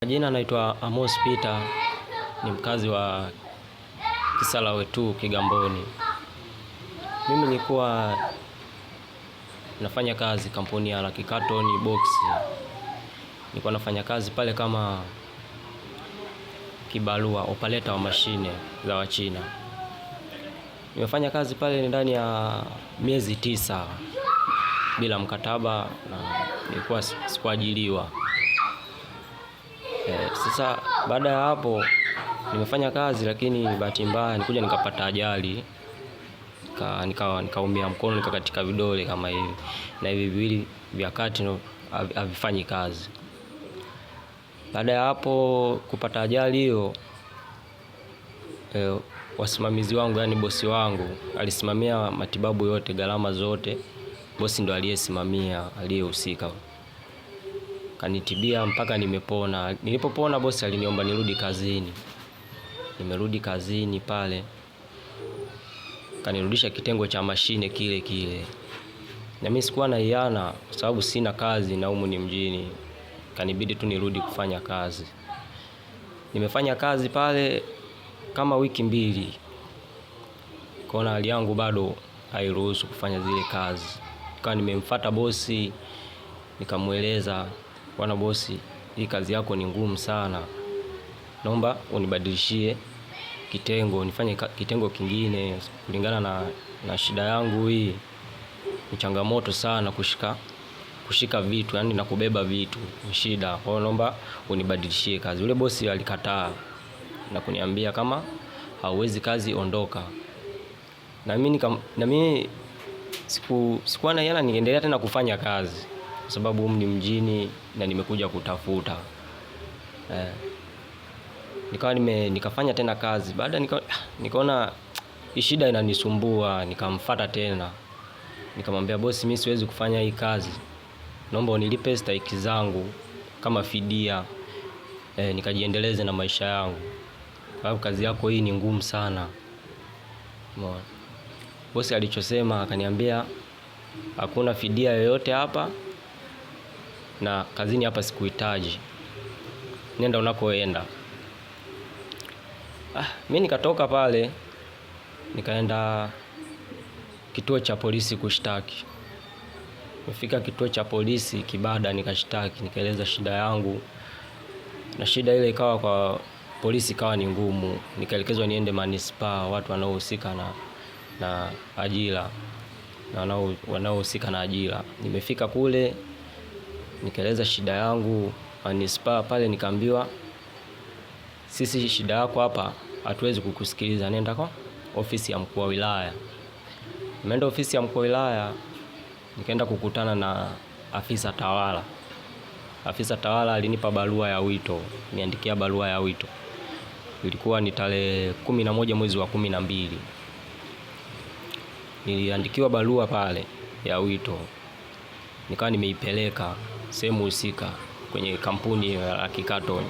Jina naitwa Amos Peter, ni mkazi wa Kisarawe tu Kigamboni. Mimi nilikuwa nafanya kazi kampuni ya Lucky Carton Box. Nilikuwa nafanya kazi pale kama kibarua, operator wa mashine za Wachina. Nimefanya kazi pale ndani ya miezi 9 bila mkataba na nilikuwa sikuajiriwa. Sasa baada ya hapo nimefanya kazi, lakini bahati mbaya nilikuja nikapata ajali, nikaumia mkono, nikakatika vidole kama hivi, na hivi viwili vya kati havifanyi kazi. Baada ya hapo kupata ajali hiyo, wasimamizi wangu, yani bosi wangu alisimamia matibabu yote, gharama zote. Bosi ndo aliyesimamia, aliyehusika, kanitibia mpaka nimepona. Nilipopona bosi aliniomba nirudi kazini. Nimerudi kazini pale, kanirudisha kitengo cha mashine kile kile. Na mimi sikuwa na hiana kwa sababu sina kazi na humu ni mjini. Kanibidi tu nirudi kufanya kazi. Nimefanya kazi pale kama wiki 2. Kaona hali yangu bado hairuhusu kufanya zile kazi. Kwa nimemfuata bosi, nikamueleza, bwana bosi, hii kazi yako ni ngumu sana, naomba unibadilishie kitengo, nifanye kitengo kingine kulingana na shida yangu. Hii ni changamoto sana kushika vitu, yani na kubeba vitu ni shida. Kwa hiyo naomba unibadilishie kazi. Yule bosi alikataa na kuniambia kama hauwezi kazi, ondoka. Na mimi sikuwa na yana, niendelea tena kufanya kazi kwa sababu humu ni mjini na nimekuja kutafuta. Nikafanya tena kazi. Baada nikaona shida inanisumbua, nikamfuata tena. Nikamwambia bosi, mimi siwezi kufanya hii kazi, naomba unilipe stahiki zangu kama fidia, nikajiendeleze na maisha yangu, sababu kazi yako hii ni ngumu sana. Bosi alichosema, akaniambia hakuna fidia yoyote hapa na kazini hapa sikuhitaji, nenda unakoenda. Mimi nikatoka pale nikaenda kituo cha polisi kushtaki. Nimefika kituo cha polisi Kibada nikashtaki, nikaeleza shida yangu, na shida ile ikawa kwa polisi ikawa ni ngumu. Nikaelekezwa niende manispaa, watu wanaohusika na ajira na wanaohusika na ajira. Nimefika kule nikaeleza shida yangu manispaa pale, nikaambiwa sisi shida yako hapa hatuwezi kukusikiliza, nenda kwa ofisi ya mkuu wa wilaya. Nimeenda ofisi ya mkuu wa wilaya, nikaenda kukutana na afisa tawala. Afisa tawala alinipa barua ya wito, niandikia barua ya wito. Ilikuwa ni tarehe 11 mwezi wa 12. Niliandikiwa barua pale ya wito, nikawa nimeipeleka sehemu husika kwenye kampuni ya Lucky Carton.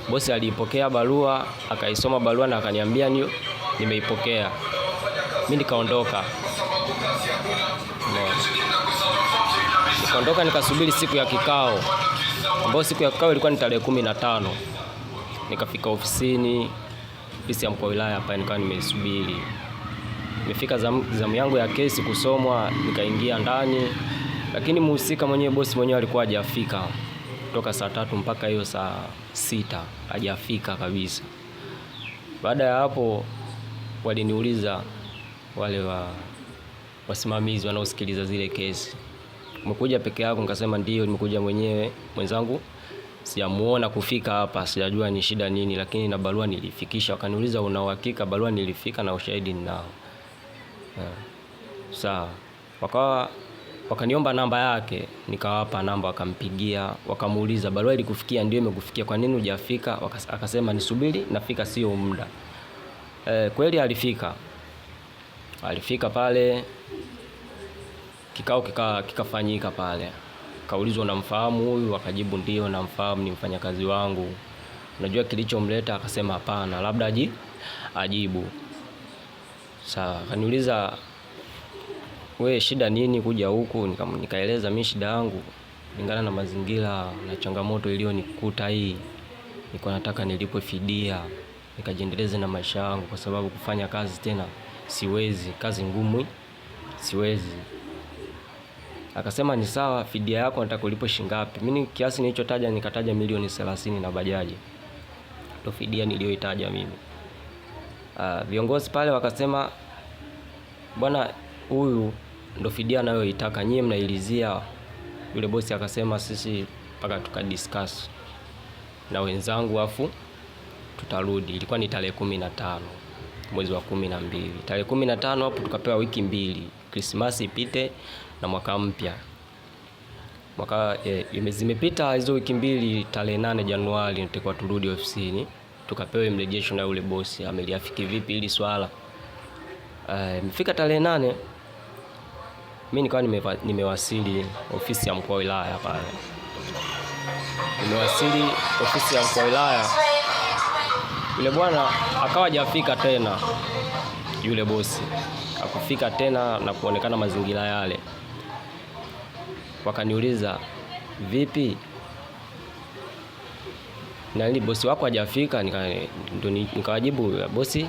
Bosi alipokea barua, akaisoma barua na akaniambia nimeipokea. Mimi nikaondoka. Nikaondoka nikasubiri siku ya kikao, ambayo siku ya kikao ilikuwa ni tarehe 15. Nikafika ofisi ya mkuu wa wilaya hapa, nikawa nimesubiri. Nimefika zamu yangu ya kesi kusomwa, nikaingia ndani, lakini mhusika mwenyewe, bosi mwenyewe alikuwa hajafika. Kutoka saa 3 mpaka hiyo saa 6 hajafika kabisa. Baada ya hapo waliniuliza wale wasimamizi wanaosikiliza zile kesi, umekuja peke yako? Nikasema ndio, nimekuja mwenyewe, mwenzangu sijamuona kufika hapa, sijajua ni shida nini, lakini na barua nilifikisha. Wakaniuliza una uhakika? Barua nilifika na ushahidi ninao. Sawa. Wakaniomba namba yake, nikawapa namba, wakampigia, wakamuuliza barua ilikufikia? Ndio imekufikia, kwa nini hujafika? Akasema nisubiri, nafika sio muda. Kweli alifika pale, kikao kikafanyika pale. Kaulizwa unamfahamu huyu? Akajibu ndio namfahamu, ni mfanyakazi wangu. Unajua kilichomleta? Akasema hapana, labda ajibu. Sawa. Akaniuliza we shida nini kuja huku? Nikaeleza mimi shida yangu kulingana na mazingira na changamoto iliyonikuta hii, niko nataka nilipwe fidia nikajiendeleze na maisha yangu, kwa sababu kufanya kazi tena siwezi, kazi ngumu siwezi. Akasema ni sawa, fidia yako nataka ulipwe shilingi ngapi? Mimi kiasi nilichotaja nikataja milioni 30 na bajaji, ndio fidia niliyoitaja mimi. Viongozi pale wakasema bwana, huyu ndo fidia anayoitaka, nyie mnailizia. Yule bosi akasema sisi mpaka tukadiscuss na wenzangu afu tutarudi. Ilikuwa ni tarehe 15 mwezi wa 12. Tarehe 15 hapo tukapewa wiki 2, Christmas ipite na mwaka mpya. Zimepita hizo wiki 2, tarehe 8 Januari nitakuwa turudi ofisini tukapewe mrejesho na yule bosi ameliafiki vipi hili swala. Imefika tarehe 8, mimi nikawa nimewasili ofisi ya mkuu wa wilaya pale. Nimewasili ofisi ya mkuu wa wilaya, yule bwana akawa hajafika tena, yule bosi akufika tena na kuonekana mazingira yale. Wakaniuliza vipi, na ni bosi wako hajafika? Nikawajibu bosi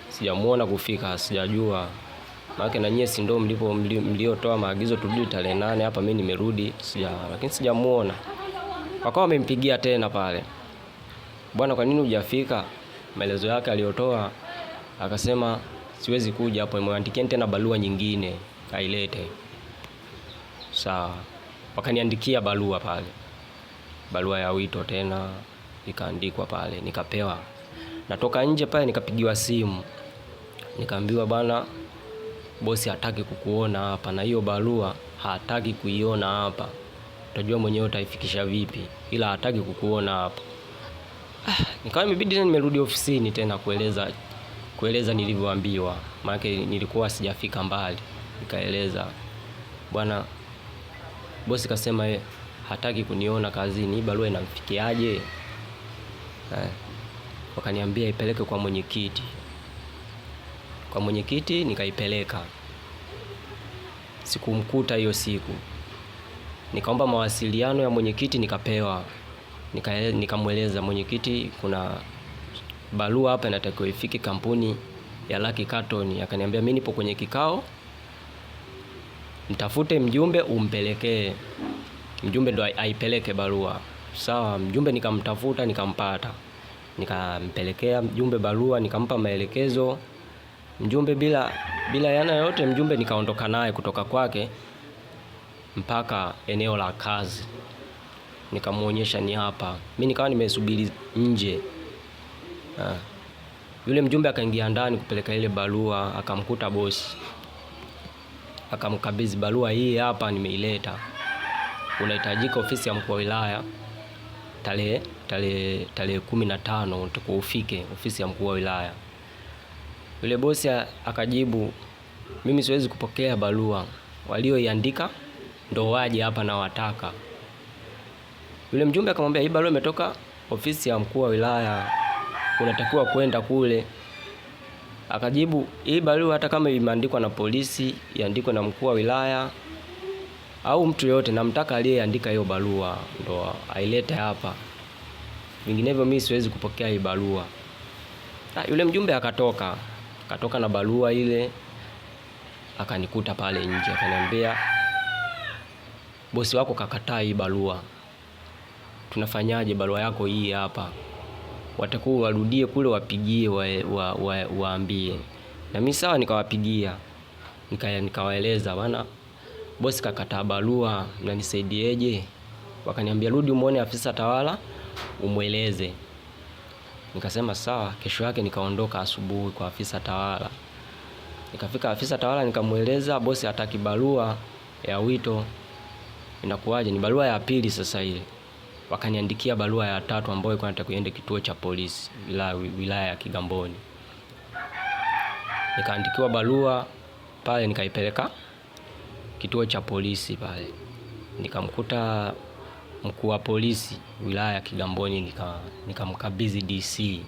sijamuona kufika, sijajua. Maana na nyie si ndio mliotoa maagizo turudi tarehe 8 hapa, mimi nimerudi lakini sijamuona. Wakawa wamempigia tena pale, bwana kwa nini hujafika? Maelezo yake aliyotoa, akasema siwezi kuja hapo, nimeandikia tena barua nyingine ailete. Sawa, wakaniandikia barua pale, barua ya wito tena ikaandikwa pale, nikapewa. Natoka nje pale nikapigiwa simu, nikaambiwa bwana, bosi hataki kukuona hapa na hiyo barua hataki kuiona hapa. Utajua mwenyewe utaifikisha vipi, ila hataki kukuona hapa. Nikawa imebidi tena nimerudi ofisini tena kueleza nilivyoambiwa, maana nilikuwa sijafika mbali. Nikaeleza bwana, bosi kasema hataki kuniona kazini, hii barua inamfikiaje? Wakaniambia ipeleke kwa mwenyekiti. Kwa mwenyekiti nikaipeleka. Sikumkuta hiyo siku. Nikaomba mawasiliano ya mwenyekiti nikapewa. Nikamweleza mwenyekiti, kuna barua hapa inatakiwa ifike kampuni ya Lucky Carton. Akaniambia mimi nipo kwenye kikao, mtafute mjumbe umpelekee. Mjumbe ndo aipeleke barua. Sawa, mjumbe nikamtafuta nikampata. Nikampelekea mjumbe barua, nikampa maelekezo. Mjumbe bila yana yote, mjumbe nikaondoka naye kutoka kwake mpaka eneo la kazi. Nikamuonyesha ni hapa. Mimi nikawa nimesubiri nje. Yule mjumbe akaingia ndani kupeleka ile barua, akamkuta bosi. Akamkabidhi barua, hii hapa nimeileta. Unahitajika ofisi ya mkuu wa wilaya tarehe 15 utakuwa ufike ofisi ya mkuu wa wilaya. Yule bosi akajibu, mimi siwezi kupokea barua, walioiandika ndo waje hapa na wataka. Yule mjumbe akamwambia, hii barua imetoka ofisi ya mkuu wa wilaya, unatakiwa kwenda kule. Akajibu, hii barua hata kama imeandikwa na polisi, iandikwe na mkuu wa wilaya au mtu yote, namtaka aliyeandika hiyo barua ndo ailete hapa, vinginevyo mimi siwezi kupokea hii barua. Yule mjumbe akatoka na barua ile, akanikuta pale nje, akaniambia bosi wako kakataa hii barua, tunafanyaje? Barua yako hii hapa, watakuwa warudie kule wapigie waambie. Na mimi sawa, nikawapigia nikawaeleza, bwana bosi kakataa barua, mnanisaidieje? Wakaniambia rudi umuone afisa tawala umweleze. Nikasema sawa. Kesho yake nikaondoka asubuhi kwa afisa tawala. Nikafika afisa tawala nikamweleza, bosi hataki barua ya wito. Inakuwaje? Ni barua ya pili sasa ile. Wakaniandikia barua ya 3 ambayo ilikuwa inataka iende kituo cha polisi wilaya ya Kigamboni. Nikaandikiwa barua pale, nikaipeleka kituo cha polisi pale. Nikamkuta mkuu wa polisi wilaya ya Kigamboni, nikamkabidhi DC.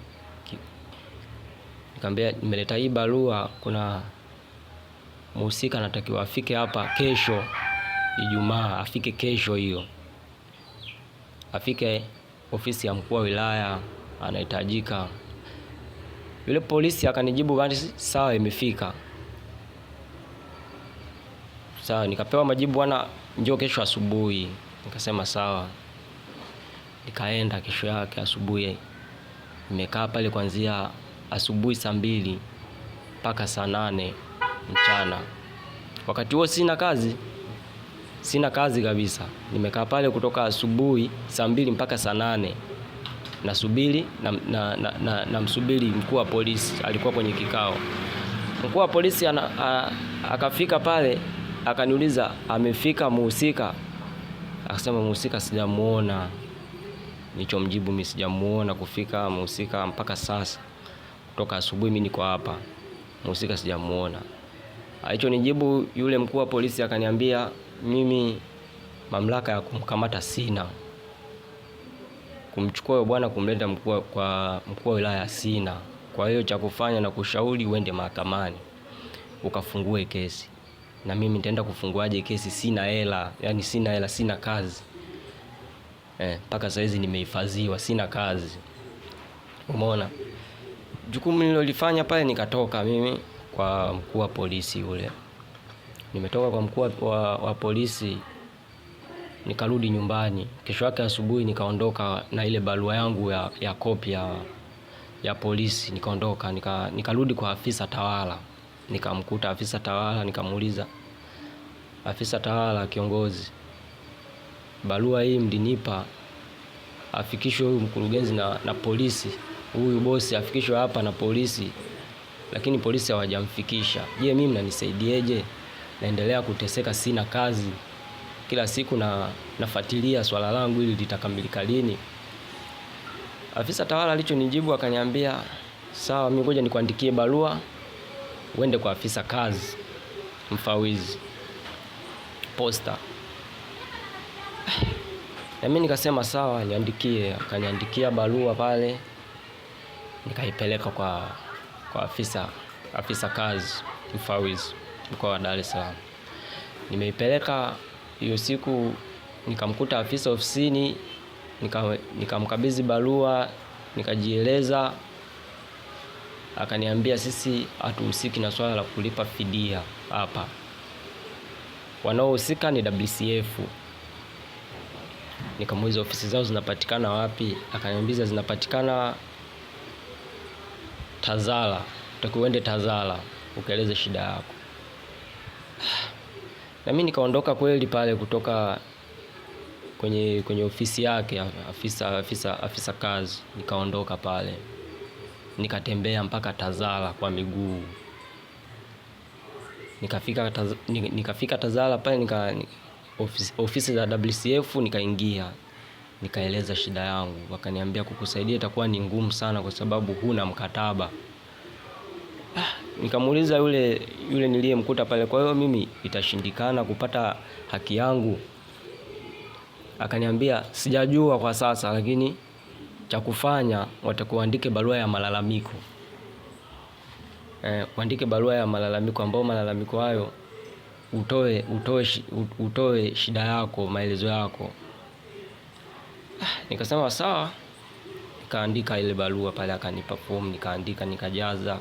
Nikamwambia nimeleta hii barua, kuna mhusika anatakiwa afike hapa kesho Ijumaa, afike kesho hiyo, afike ofisi ya mkuu wa wilaya, anahitajika. Yule polisi akanijibu basi sawa, imefika. Sawa, nikapewa majibu, bwana njoo kesho asubuhi. Nikasema sawa. Nikaenda kesho yake asubuhi. Nimekaa pale kuanzia asubuhi saa 2 mpaka saa 8 mchana. Wakati huo sina kazi kabisa. Nimekaa pale kutoka asubuhi saa 2 mpaka saa 8. Nasubiri na msubiri mkuu wa polisi, alikuwa kwenye kikao. Mkuu wa polisi akafika pale, akaniuliza amefika mhusika? Akasema mhusika sijamuona. Nilichomjibu mimi sijamuona kufika mhusika mpaka sasa. Kutoka asubuhi mimi niko hapa. Mhusika sijamuona. Alichonijibu yule mkuu wa polisi akaniambia mimi mamlaka ya kumkamata sina. Kumchukua bwana kumleta mkuu wa wilaya sina. Kwa hiyo cha kufanya na kushauri uende mahakamani ukafungue kesi. Na mimi nitaenda kufunguaje kesi? Sina hela, yani sina hela, sina kazi. Mpaka saa hizi nimehifadhiwa, sina kazi. Umeona? Jukumu nililofanya pale, nikatoka mimi kwa mkuu wa polisi yule. Nimetoka kwa mkuu wa polisi, nikarudi nyumbani. Kesho yake asubuhi nikaondoka na ile barua yangu ya kopi ya polisi, nikaondoka nikarudi kwa afisa tawala. Nikamkuta afisa tawala, nikamuuliza, afisa tawala kiongozi, barua hii mlinipa afikishwe huyu mkurugenzi na polisi, huyu bosi afikishwe hapa na polisi, lakini polisi hawajamfikisha. Je, mimi mnanisaidieje? Naendelea kuteseka, sina kazi. Kila siku nafuatilia swala langu ili litakamilika lini. Afisa tawala alichonijibu akaniambia, sawa, mimi ngoja nikuandikie barua uende kwa afisa kazi mfawizi posta. Na mimi nikasema sawa, niandikie. Akaniandikia barua pale, nikaipeleka kwa afisa kazi mfawizi mkoa wa Dar es Salaam. Nimeipeleka hiyo siku, nikamkuta afisa ofisini, nikamkabidhi barua, nikajieleza. Akaniambia sisi hatuhusiki na swala la kulipa fidia hapa. Wanaohusika ni WCF. Nikamuuliza ofisi zao zinapatikana wapi? Akaniambia zinapatikana Tazara. Utakwenda Tazara ukaeleze shida yako. Na mimi nikaondoka kweli pale kutoka kwenye ofisi yake afisa kazi. Nikaondoka pale. Nikatembea mpaka Tazara kwa miguu. Nikafika Tazara pale, ofisi za WCF nikaingia. Nikaeleza shida yangu. Wakaniambia kukusaidia itakuwa ni ngumu sana kwa sababu huna mkataba. Nikamuuliza yule niliyemkuta pale, kwa hiyo mimi itashindikana kupata haki yangu? Akaniambia sijajua kwa sasa, lakini cha kufanya watakuandike barua ya malalamiko. Uandike barua ya malalamiko, ambao malalamiko hayo utoe shida yako, maelezo yako. Nikasema sawa. Nikaandika ile barua pale, akanipa form, nikaandika, nikajaza.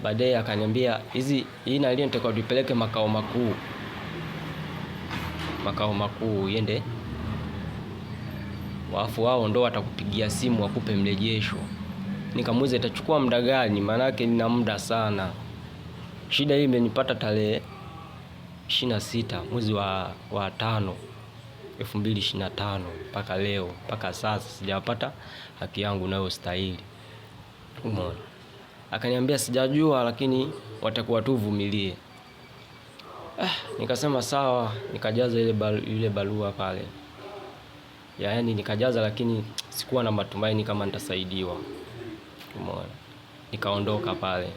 Baadaye akaniambia hii na ile nitakuwa tupeleke makao makuu iende, wafu wao ndo watakupigia simu wakupe mrejesho. Nikamuuliza itachukua muda gani? Maana yake nina muda sana. Shida hii imenipata tarehe 26 mwezi wa 5 2025 mpaka leo, mpaka sasa sijapata haki yangu nayo stahili. Umeona? Akaniambia sijajua, lakini watakuwa tu vumilie. Nikasema sawa. Nikajaza ile barua pale. Yaani nikajaza, lakini sikuwa na matumaini kama nitasaidiwa. Umeona? Nikaondoka pale.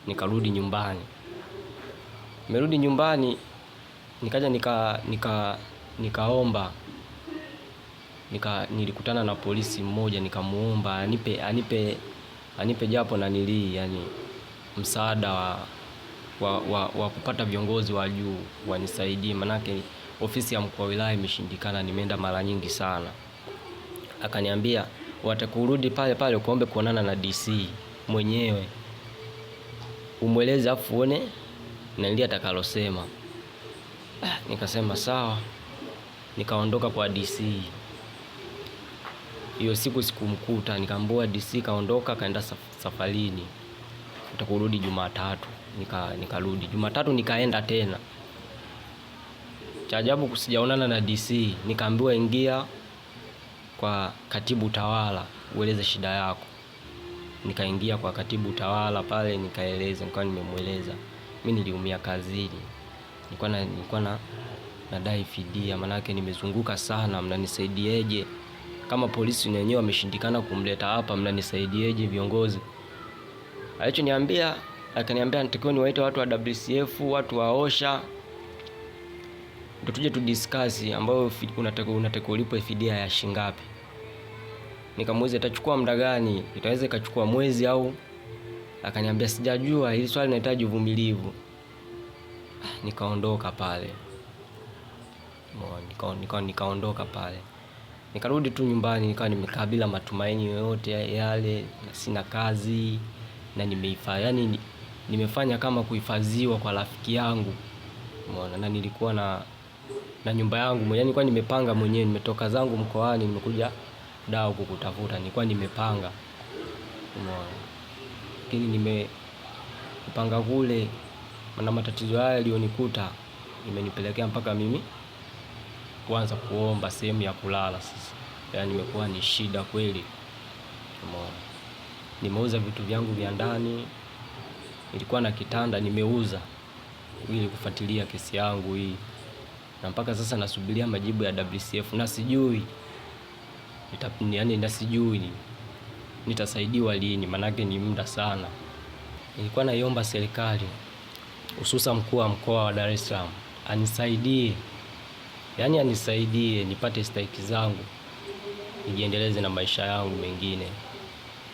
Nikarudi nyumbani. Nimerudi nyumbani, nikaja nikaomba. Nilikutana na polisi mmoja, nikamuomba anipe japo yani msaada wa kupata viongozi wa juu wanisaidie, manake ofisi ya mkuu wa wilaya imeshindikana, nimeenda mara nyingi sana. Akaniambia watakurudi pale pale ukaombe kuonana na DC mwenyewe, umweleze afu uone na ndio atakalosema. Nikasema sawa, nikaondoka kwa DC. Hiyo siku sikumkuta, nikaambiwa DC kaondoka kaenda safarini, utakurudi Jumatatu. Nikarudi Jumatatu, nikaenda tena. Cha ajabu kusijaonana na DC, nikaambiwa ingia kwa katibu tawala ueleze shida yako. Nikaingia kwa katibu tawala pale, nikaeleza, nilikuwa nimemweleza mimi niliumia kazini, nilikuwa nadai fidia, manake nimezunguka sana, mnanisaidieje? Kama polisi wenyewe wameshindikana kumleta hapa, mnanisaidieje viongozi? Alichoniambia, akaniambia nitakiwa niwaite watu wa WCF, watu wa OSHA, ndio tuje tu discuss ambayo unataka ulipo fidia ya shingapi. Nikamuuliza itachukua muda gani? Itaweza ikachukua mwezi au? Akaniambia sijajua, hili swali linahitaji uvumilivu. Nikaondoka pale. Nikaondoka pale. Nikarudi tu nyumbani, nikawa nimekaa bila matumaini yoyote yale, na sina kazi na yani nimefanya kama kuhifadhiwa kwa rafiki yangu. Umeona, na nilikuwa na nyumba yangu mwenyewe, nilikuwa nimepanga mwenyewe, nimetoka zangu mkoani nimekuja Dar huku kutafuta, nilikuwa nimepanga. Umeona, lakini nimepanga kule, na matatizo haya yalionikuta imenipelekea mpaka mimi kuanza kuomba sehemu ya kulala sasa. Yaani nimekuwa ni shida kweli. Umeona, nimeuza vitu vyangu vya ndani, nilikuwa na kitanda nimeuza ili kufuatilia kesi yangu hii, na mpaka sasa nasubiria majibu ya WCF na sijui sijui nitasaidiwa lini, manake ni muda sana. Nilikuwa naiomba serikali, hususan mkuu wa mkoa wa Dar es Salaam anisaidie, yani anisaidie nipate stahiki zangu, nijiendeleze na maisha yangu mengine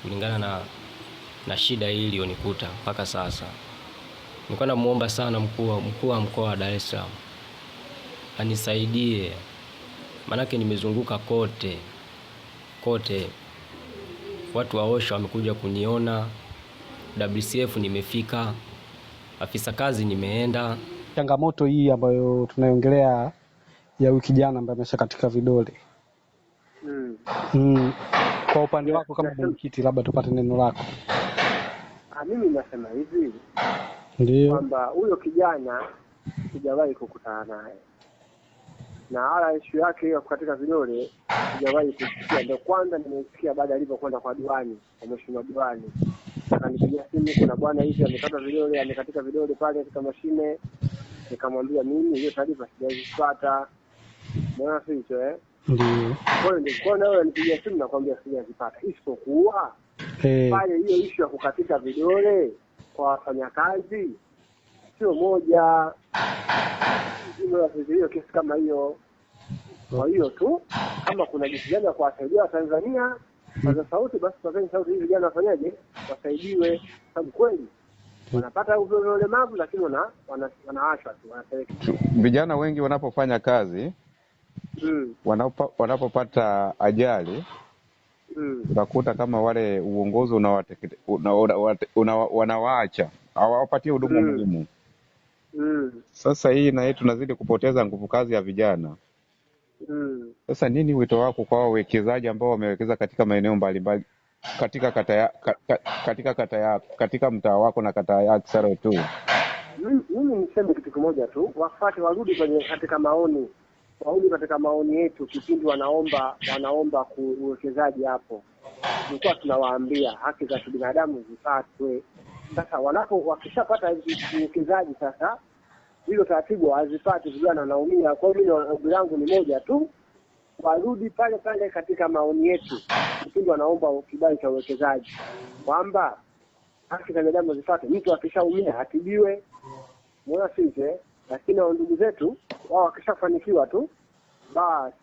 kulingana na shida hii iliyonikuta mpaka sasa. Nilikuwa namuomba sana mkuu wa mkoa wa Dar es Salaam anisaidie, manake nimezunguka kote. Watu wa OSHA wamekuja kuniona, WCF nimefika, afisa kazi nimeenda. Changamoto hii ambayo tunaiongelea ya wiki jana ambayo ameshakatika vidole. Kwa upande wako kama mwenyekiti, labda tupate neno lako. Mimi nasema hivi, ndio kwamba huyo kijana sijawahi kukutana naye, na hala issue yake hiyo katika vidole sijawahi kusikia. Ndio kwanza nimesikia baada alipokwenda kwa diwani, kwa mheshimiwa diwani, akanipigia simu, kuna bwana hivi amekatika vidole pale katika mashine. Nikamwambia mimi hiyo taarifa sijazipata. Mbona sio ndio kwa nini nipigia simu na kwambia sijazipata, isipokuwa pale hiyo issue ya kukatika vidole kwa wafanyakazi sio moja, hiyo kesi kama hiyo. Kwa hiyo tu kama kuna jitihada kwa wasaidia wa Tanzania kwa sauti, basi kwa sauti hivi vijana wafanyaje, wasaidiwe, sababu kweli wanapata ulemavu lakini wanaachwa tu, wanapeleka. Vijana wengi wanapofanya kazi wanapopata ajali unakuta kama wale uongozi wanawaacha, hawapatie huduma muhimu. Sasa hii na yetu tunazidi kupoteza nguvu kazi ya vijana. Sasa nini wito wako kwa wawekezaji ambao wamewekeza katika maeneo mbalimbali katika katika mtaa wako na kata ya Kisarawe tu? Mimi niseme kitu kimoja tu, wafuate warudi katika maoni yetu kipindi wanaomba uwekezaji hapo. Tulikuwa tunawaambia haki za binadamu zifuatwe. Sasa wakishapata uwekezaji sasa hizo taratibu hazipati, vijana wanaumia. Kwa hiyo ombi langu ni moja tu, warudi pale pale katika maoni yetu kipindi wanaomba kibali cha uwekezaji, kwamba haki za binadamu zifuatwe. Mtu akishaumia atibiwe, mbona sije? Lakini ndugu zetu wao wakishafanikiwa tu basi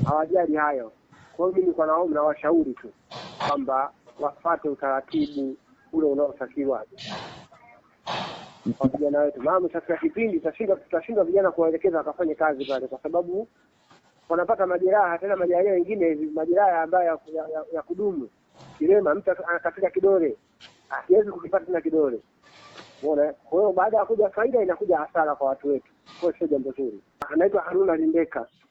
hawajali hayo. Kwa hiyo mimi kwa naomba na washauri tu kwamba wafuate utaratibu ule unaotakiwa. kwa vijana wetu. Maana sasa kipindi tutashindwa vijana kuwaelekeza wakafanye kazi pale, kwa sababu wanapata majeraha, tena majeraha mengine majeraha ambayo ya kudumu. Kilema, mtu akakatika kidole hawezi kukipata tena kidole. Unaona? Kwa hiyo baada ya kuja faida inakuja hasara kwa watu wetu. Kwa hiyo sio jambo zuri. Anaitwa Haruna Lindeka.